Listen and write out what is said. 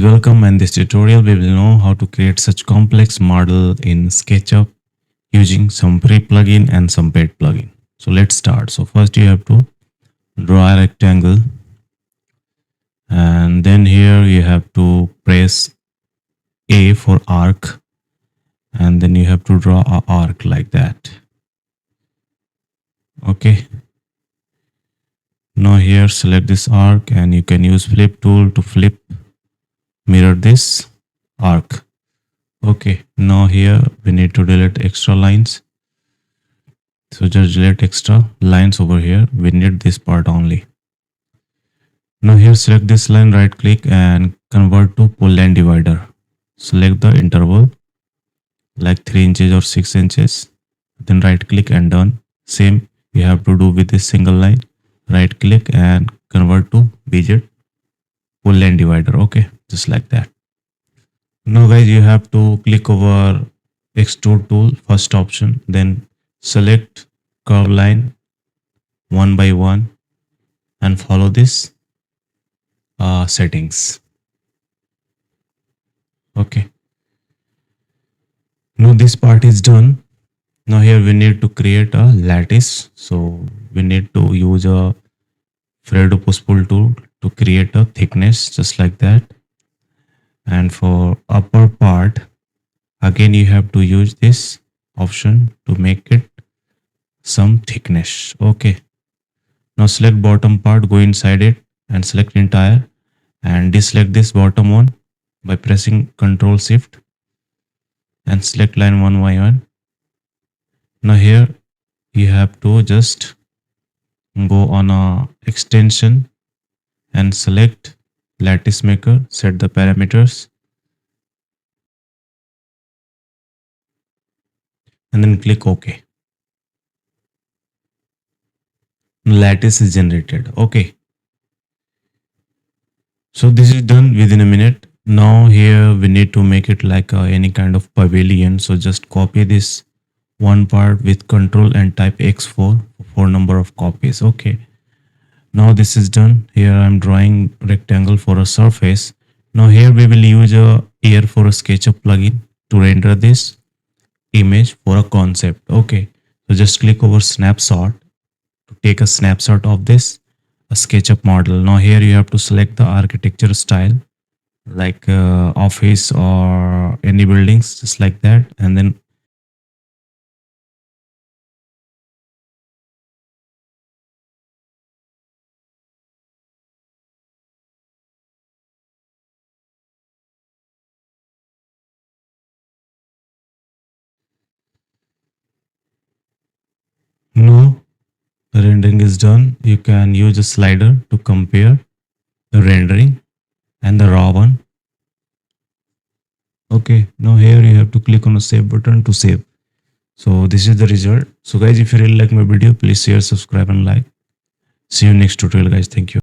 guys, welcome. In this tutorial, we will know how to create such complex model in SketchUp using some free plugin and some paid plugin. So let's start. So first you have to draw a rectangle, and then here you have to press A for arc, and then you have to draw a arc like that. Okay. Now here select this arc, and you can use flip tool to flip mirror this arc. Okay, now here we need to delete extra lines. So just delete extra lines over here. We need this part only. Now here select this line, right click and convert to full line divider. Select the interval like 3 inches or 6 inches. Then right click and done. Same you have to do with this single line. Right click and convert to widget full line divider. Okay, just like that. Now guys, you have to click over extrude tool, first option, then select curve line one by one and follow this settings. Okay. Now this part is done. Now here we need to create a lattice. So we need to use a Fredo push pull tool to create a thickness just like that. And for upper part, again you have to use this option to make it some thickness. Okay. Now select bottom part, go inside it and select entire and deselect this bottom one by pressing Ctrl Shift and select line one by one. Now here you have to just go on a extension and select lattice maker, set the parameters and then click OK. Lattice is generated. Okay. So this is done within a minute. Now here we need to make it like any kind of pavilion. So just copy this one part with Control and type X4 for number of copies. Okay. Now this is done. Here I'm drawing rectangle for a surface. Now here we will use a air for a SketchUp plugin to render this image for a concept. Okay. So just click over snapshot to take a snapshot of this a SketchUp model. Now here you have to select the architecture style like office or any buildings just like that, and then no, the rendering is done. You can use a slider to compare the rendering and the raw one. Okay, now here you have to click on the save button to save. So this is the result. So guys, if you really like my video, please share, subscribe and like. See you next tutorial guys. Thank you.